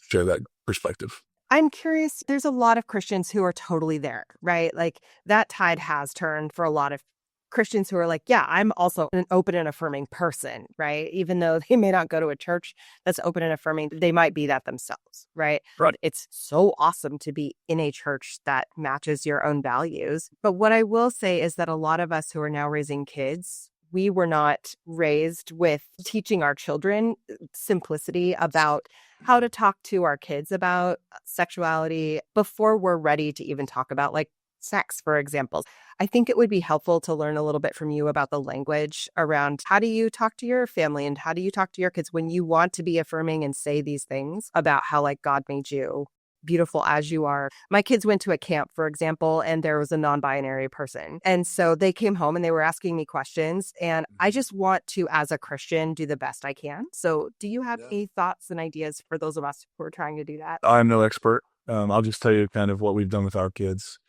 Speaker 2: share that perspective.
Speaker 1: I'm curious, there's a lot of Christians who are totally there, right? Like that tide has turned for a lot of Christians who are like, yeah, I'm also an open and affirming person, right? Even though they may not go to a church that's open and affirming, they might be that themselves, right?
Speaker 2: Right.
Speaker 1: It's so awesome to be in a church that matches your own values. But what I will say is that a lot of us who are now raising kids, we were not raised with teaching our children simplicity about how to talk to our kids about sexuality before we're ready to even talk about like sex, for example. I think it would be helpful to learn a little bit from you about the language around how do you talk to your family and how do you talk to your kids when you want to be affirming and say these things about how like God made you beautiful as you are. My kids went to a camp, for example, and there was a non-binary person. And so they came home and they were asking me questions. And I just want to, as a Christian, do the best I can. So do you have any thoughts and ideas for those of us who are trying to do that?
Speaker 2: I'm no expert. I'll just tell you kind of what we've done with our kids.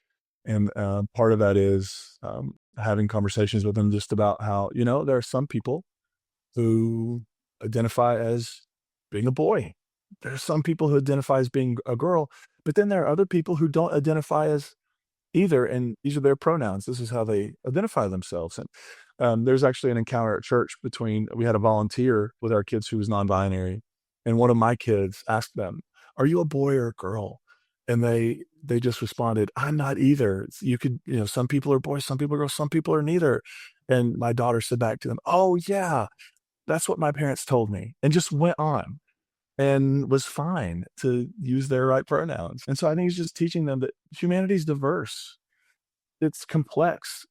Speaker 2: And part of that is having conversations with them just about how, there are some people who identify as being a boy. There's some people who identify as being a girl, but then there are other people who don't identify as either, and these are their pronouns. This is how they identify themselves. And there's actually an encounter at church we had a volunteer with our kids who was non-binary, and one of my kids asked them, "Are you a boy or a girl?" And they just responded, "I'm not either. You could, some people are boys, some people are girls, some people are neither." And my daughter said back to them, "Oh yeah, that's what my parents told me," and just went on. And was fine to use their right pronouns. And so I think it's just teaching them that humanity is diverse. It's complex.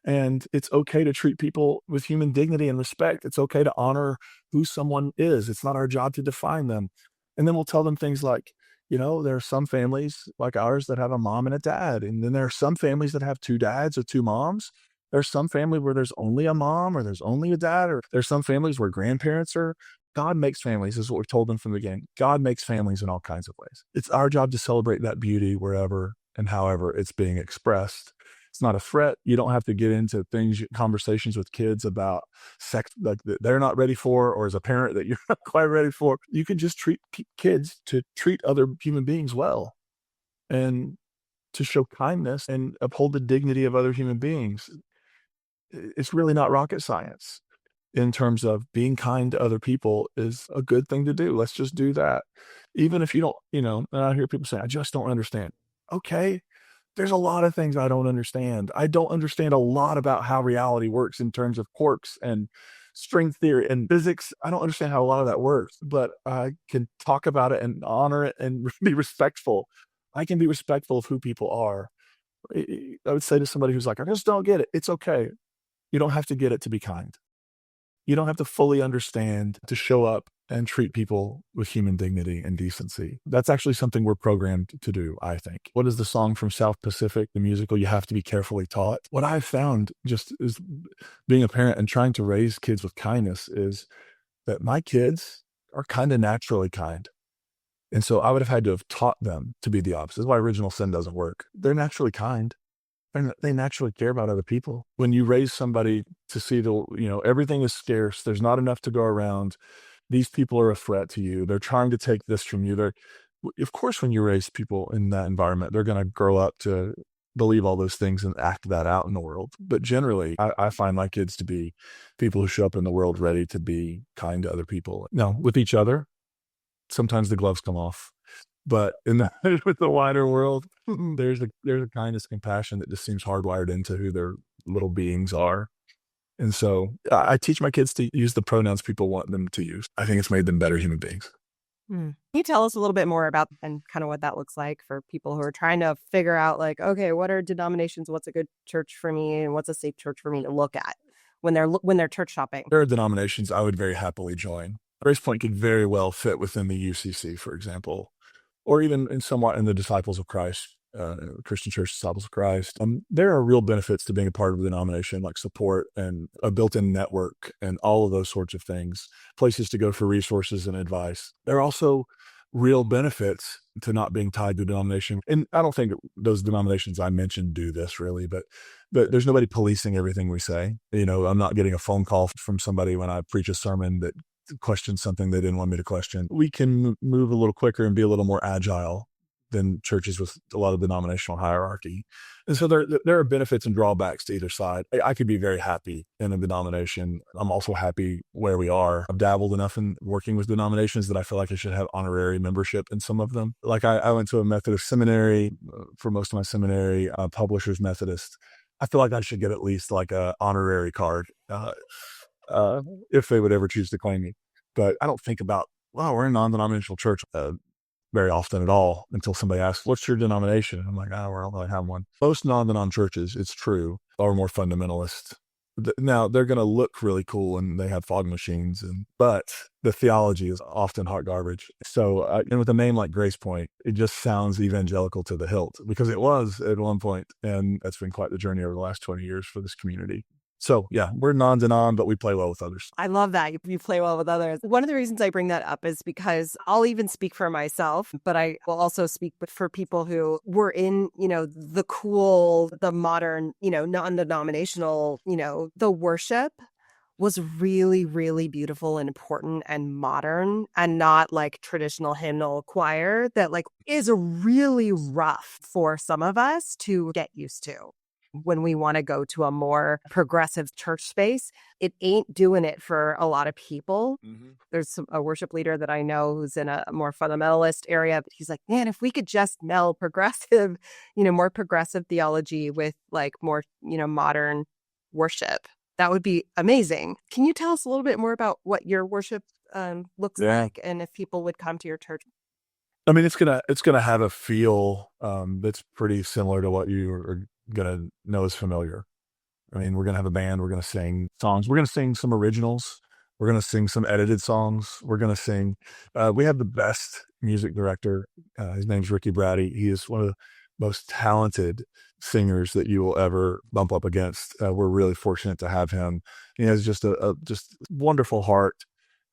Speaker 2: And it's okay to treat people with human dignity and respect. It's okay to honor who someone is. It's not our job to define them. And then we'll tell them things like, there are some families like ours that have a mom and a dad. And then there are some families that have two dads or two moms. There's some family where there's only a mom or there's only a dad, or there's some families where grandparents are. God makes families, is what we've told them from the beginning. God makes families in all kinds of ways. It's our job to celebrate that beauty wherever and however it's being expressed. It's not a threat. You don't have to get into conversations with kids about sex like that they're not ready for, or as a parent that you're not quite ready for. You can just treat kids to treat other human beings well and to show kindness and uphold the dignity of other human beings. It's really not rocket science. In terms of being kind to other people is a good thing to do. Let's just do that. Even if you don't, and I hear people say, I just don't understand. Okay. There's a lot of things I don't understand. I don't understand a lot about how reality works in terms of quarks and string theory and physics. I don't understand how a lot of that works, but I can talk about it and honor it and be respectful. I can be respectful of who people are. I would say to somebody who's like, I just don't get it. It's okay. You don't have to get it to be kind. You don't have to fully understand to show up and treat people with human dignity and decency. That's actually something we're programmed to do, I think. What is the song from South Pacific, the musical, You Have to Be Carefully Taught? What I've found just is being a parent and trying to raise kids with kindness is that my kids are kind of naturally kind. And so I would have had to have taught them to be the opposite. That's why original sin doesn't work. They're naturally kind. They naturally care about other people. When you raise somebody to see everything is scarce, there's not enough to go around. These people are a threat to you. They're trying to take this from you. Of course, when you raise people in that environment, they're going to grow up to believe all those things and act that out in the world. But generally, I find my kids to be people who show up in the world ready to be kind to other people. Now, with each other, sometimes the gloves come off. But with the wider world, there's a kindness, compassion that just seems hardwired into who their little beings are. And so I teach my kids to use the pronouns people want them to use. I think it's made them better human beings.
Speaker 1: Can you tell us a little bit more about and kind of what that looks like for people who are trying to figure out like, okay, what are denominations? What's a good church for me? And what's a safe church for me to look at when they're church shopping?
Speaker 2: There are denominations I would very happily join. Grace Point could very well fit within the UCC, for example, or even somewhat in the Disciples of Christ. Christian Church Disciples of Christ. There are real benefits to being a part of a denomination, like support and a built-in network and all of those sorts of things, places to go for resources and advice. There are also real benefits to not being tied to a denomination. And I don't think those denominations I mentioned do this really, but there's nobody policing everything we say. I'm not getting a phone call from somebody when I preach a sermon that questions something they didn't want me to question. We can move a little quicker and be a little more agile than churches with a lot of denominational hierarchy. And so there are benefits and drawbacks to either side. I could be very happy in a denomination. I'm also happy where we are. I've dabbled enough in working with denominations that I feel like I should have honorary membership in some of them. Like I went to a Methodist seminary for most of my seminary, Publishers Methodist. I feel like I should get at least like a honorary card if they would ever choose to claim me. But I don't think about, we're a non-denominational church very often at all until somebody asks, what's your denomination? And I'm like, I don't really have one. Most non-denom churches, it's true, are more fundamentalist. Now, they're going to look really cool and they have fog machines, but the theology is often hot garbage. So, and with a name like Grace Point, it just sounds evangelical to the hilt because it was at one point, and that's been quite the journey over the last 20 years for this community. So yeah, we're non-denom, but we play well with others.
Speaker 1: I love that. You play well with others. One of the reasons I bring that up is because I'll even speak for myself, but I will also speak for people who were in, the cool, the modern, non-denominational, the worship was really, really beautiful and important and modern and not like traditional hymnal choir that like is really rough for some of us to get used to. When we want to go to a more progressive church space, it ain't doing it for a lot of people. Mm-hmm. There's a worship leader that I know who's in a more fundamentalist area, but he's like, man, if we could just meld progressive, more progressive theology with like more, modern worship, that would be amazing. Can you tell us a little bit more about what your worship looks like and if people would come to your church?
Speaker 2: I mean, it's gonna have a feel that's pretty similar to what you are gonna know is familiar. I mean, we're gonna have a band. We're gonna sing songs. We're gonna sing some originals. We're gonna sing some edited songs. We're gonna sing. We have the best music director. His name's Ricky Brady. He is one of the most talented singers that you will ever bump up against. We're really fortunate to have him. He has just a just wonderful heart,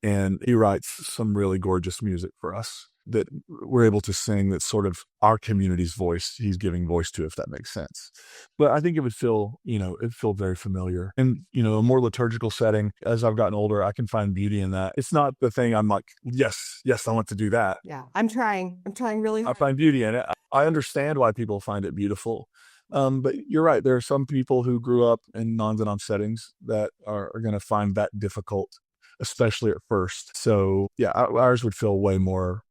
Speaker 2: and he writes some really gorgeous music for us that we're able to sing. That's sort of our community's voice. He's giving voice to, if that makes sense. But I think it would feel, it'd feel very familiar. And, a more liturgical setting, as I've gotten older, I can find beauty in that. It's not the thing I'm like, yes, I want to do that.
Speaker 1: Yeah, I'm trying really hard.
Speaker 2: I find beauty in it. I understand why people find it beautiful. But you're right. There are some people who grew up in non-denom settings that are going to find that difficult, especially at first. So yeah, ours would feel way more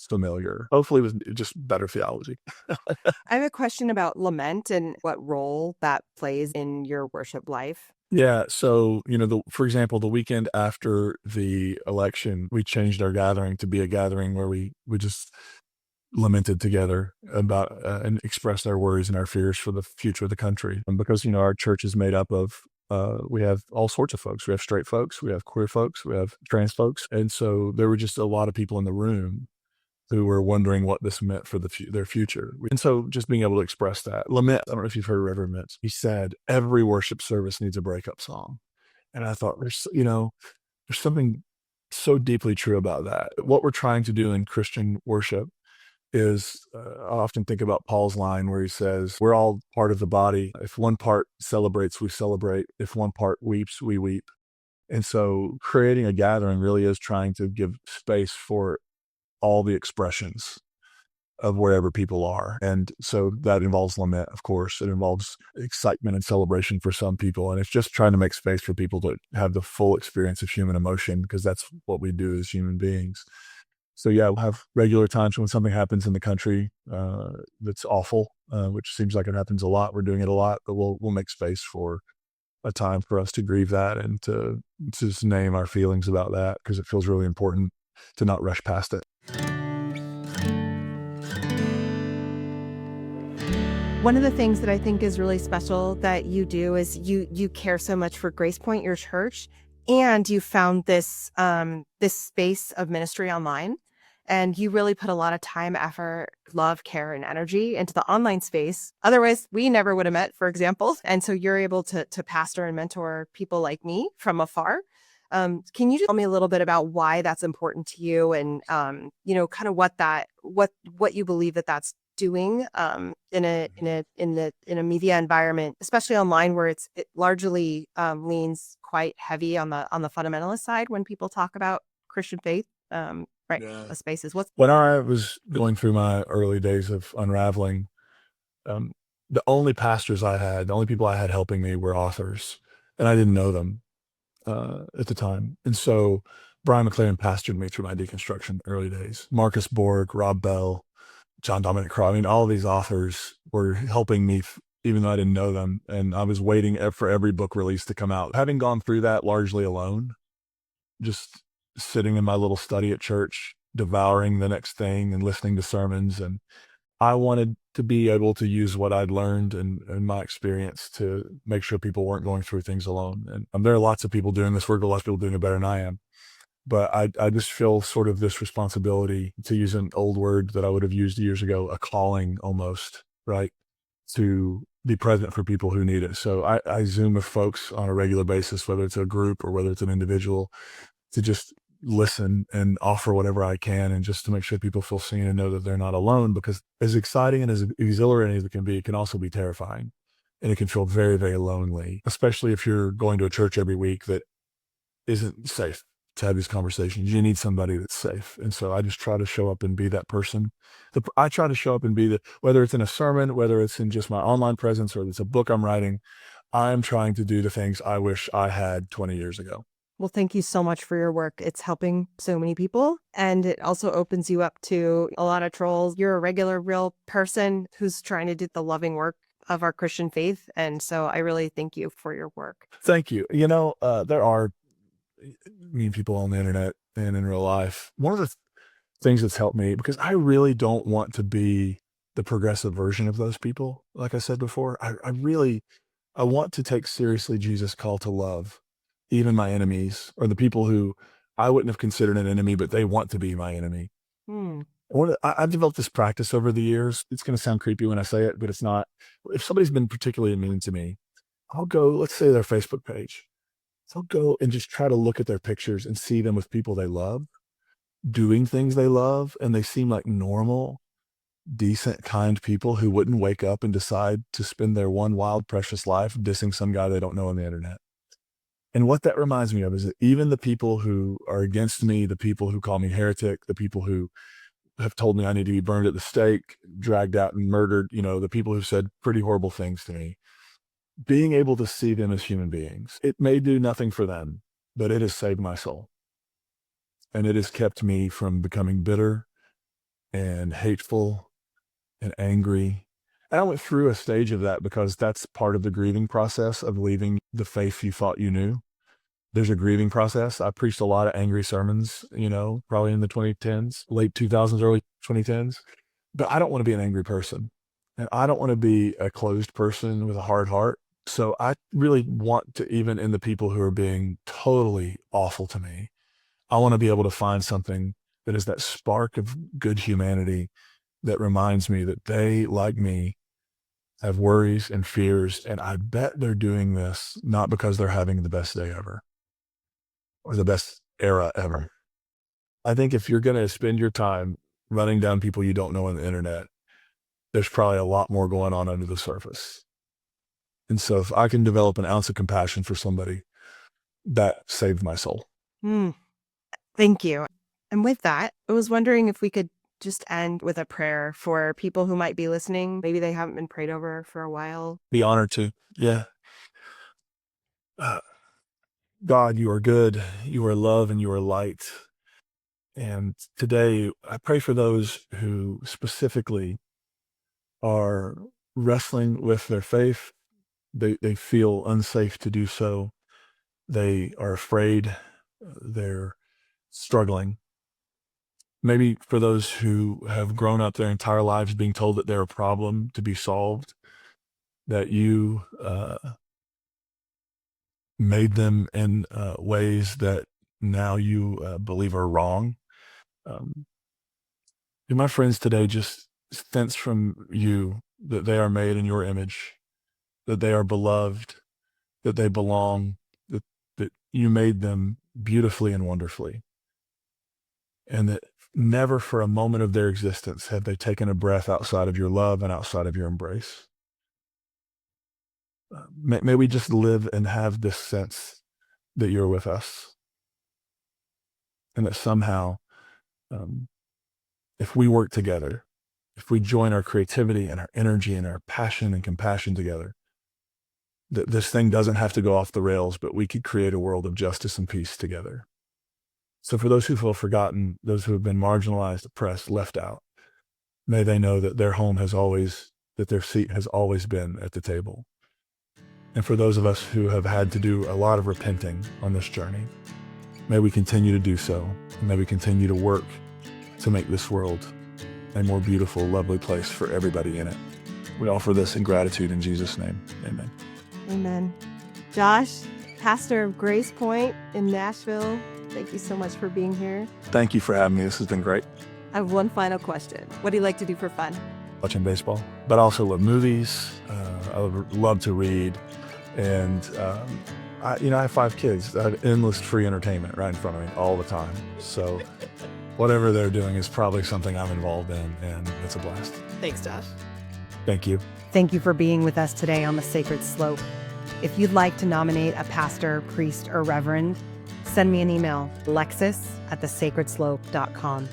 Speaker 2: familiar, hopefully with just better theology.
Speaker 1: I have a question about lament and what role that plays in your worship life.
Speaker 2: Yeah. So, for example, the weekend after the election, we changed our gathering to be a gathering where we just lamented together about and expressed our worries and our fears for the future of the country. And because, our church is made up of We have all sorts of folks. We have straight folks, we have queer folks, we have trans folks. And so there were just a lot of people in the room who were wondering what this meant for their future. And so just being able to express that. Lament, I don't know if you've heard Reverend Mintz, he said, every worship service needs a breakup song. And I thought, there's something so deeply true about that. What we're trying to do in Christian worship is, I often think about Paul's line where he says, we're all part of the body. If one part celebrates, we celebrate. If one part weeps, we weep. And so creating a gathering really is trying to give space for all the expressions of wherever people are. And so that involves lament, of course. It involves excitement and celebration for some people. And it's just trying to make space for people to have the full experience of human emotion, because that's what we do as human beings. So yeah, we'll have regular times when something happens in the country that's awful, which seems like it happens a lot. We're doing it a lot, but we'll make space for a time for us to grieve that and to just name our feelings about that, because it feels really important to not rush past it.
Speaker 1: One of the things that I think is really special that you do is you care so much for Grace Point, your church, and you found this space of ministry online. And you really put a lot of time, effort, love, care, and energy into the online space. Otherwise, we never would have met, for example. And so you're able to pastor and mentor people like me from afar. Can you just tell me a little bit about why that's important to you, and kind of what you believe that's doing in a media environment, especially online, where it largely leans quite heavy on the fundamentalist side when people talk about Christian faith. Right. Yeah. Spaces.
Speaker 2: When I was going through my early days of unraveling, the only people I had helping me were authors, and I didn't know them at the time. And so Brian McLaren pastored me through my deconstruction early days. Marcus Borg, Rob Bell, John Dominic Crow. I mean, all these authors were helping me, even though I didn't know them. And I was waiting for every book release to come out. Having gone through that largely alone, just sitting in my little study at church, devouring the next thing and listening to sermons. And I wanted to be able to use what I'd learned and my experience to make sure people weren't going through things alone. And there are lots of people doing this work, lots of people doing it better than I am. But I just feel sort of this responsibility, to use an old word that I would have used years ago, a calling almost, right? To be present for people who need it. So I Zoom with folks on a regular basis, whether it's a group or whether it's an individual, to just listen and offer whatever I can, and just to make sure people feel seen and know that they're not alone, because as exciting and as exhilarating as it can also be terrifying. And it can feel very, very lonely, especially if you're going to a church every week that isn't safe to have these conversations. You need somebody that's safe. And so I just try to show up and be that person. I try to show up and be whether it's in a sermon, whether it's in just my online presence, or it's a book I'm writing, I'm trying to do the things I wish I had 20 years ago.
Speaker 1: Well, thank you so much for your work. It's helping so many people, and it also opens you up to a lot of trolls. You're a regular, real person who's trying to do the loving work of our Christian faith. And so I really thank you for your work.
Speaker 2: Thank you. There are mean people on the internet and in real life. One of the things that's helped me, because I really don't want to be the progressive version of those people. Like I said before, I want to take seriously Jesus' call to love, even my enemies, or the people who I wouldn't have considered an enemy, but they want to be my enemy. I've developed this practice over the years. It's going to sound creepy when I say it, but it's not. If somebody's been particularly mean to me, I'll go, let's say their Facebook page. So I'll go and just try to look at their pictures and see them with people they love, doing things they love, and they seem like normal, decent, kind people who wouldn't wake up and decide to spend their one wild, precious life dissing some guy they don't know on the internet. And what that reminds me of is that even the people who are against me, the people who call me heretic, the people who have told me I need to be burned at the stake, dragged out and murdered, the people who said pretty horrible things to me, being able to see them as human beings, it may do nothing for them, but it has saved my soul. And it has kept me from becoming bitter and hateful and angry. And I went through a stage of that because that's part of the grieving process of leaving the faith you thought you knew. There's a grieving process. I preached a lot of angry sermons, probably in the 2010s, late 2000s, early 2010s. But I don't want to be an angry person. And I don't want to be a closed person with a hard heart. So I really want to, even in the people who are being totally awful to me, I want to be able to find something that is that spark of good humanity that reminds me that they, like me, have worries and fears. And I bet they're doing this not because they're having the best day ever or the best era ever. I think if you're going to spend your time running down people you don't know on the internet, there's probably a lot more going on under the surface. And so if I can develop an ounce of compassion for somebody, that saved my soul.
Speaker 1: Thank you. And with that, I was wondering if we could just end with a prayer for people who might be listening. Maybe they haven't been prayed over for a while.
Speaker 2: Be honored to. Yeah. God, you are good. You are love and you are light. And today I pray for those who specifically are wrestling with their faith. They feel unsafe to do so. They are afraid. They're struggling. Maybe for those who have grown up their entire lives being told that they're a problem to be solved, that you made them in ways that now you believe are wrong. Do my friends today just sense from you that they are made in your image, that they are beloved, that they belong, that you made them beautifully and wonderfully, and that never for a moment of their existence have they taken a breath outside of your love and outside of your embrace. May we just live and have this sense that you're with us, and that somehow, if we work together, if we join our creativity and our energy and our passion and compassion together, that this thing doesn't have to go off the rails, but we could create a world of justice and peace together. So for those who feel forgotten, those who have been marginalized, oppressed, left out, may they know that their home has always, that their seat has always been at the table. And for those of us who have had to do a lot of repenting on this journey, may we continue to do so, and may we continue to work to make this world a more beautiful, lovely place for everybody in it. We offer this in gratitude in Jesus' name. Amen.
Speaker 1: Amen. Josh, pastor of Grace Point in Nashville, thank you so much for being here.
Speaker 2: Thank you for having me. This has been great.
Speaker 1: I have one final question. What do you like to do for fun?
Speaker 2: Watching baseball, but I also love movies. I love to read. And, I have 5 kids. I have endless free entertainment right in front of me all the time. So whatever they're doing is probably something I'm involved in, and it's a blast.
Speaker 1: Thanks, Josh.
Speaker 2: Thank you.
Speaker 1: Thank you for being with us today on The Sacred Slope. If you'd like to nominate a pastor, priest, or reverend, send me an email, alexis@thesacredslope.com.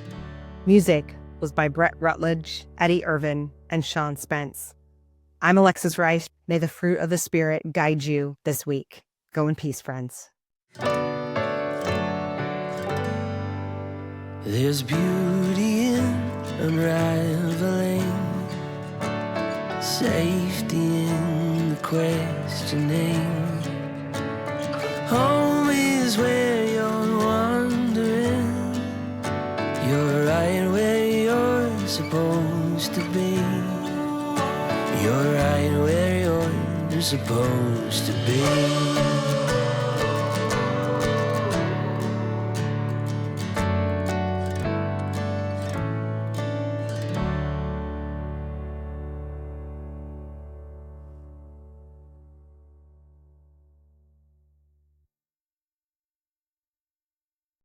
Speaker 1: Music was by Brett Rutledge, Eddie Irvin, and Sean Spence. I'm Alexis Rice. May the fruit of the Spirit guide you this week. Go in peace, friends.
Speaker 3: There's beauty in unraveling, safety in the questioning. Home is where you're wandering. You're right where you're supposed to be. You're right where you're supposed to be.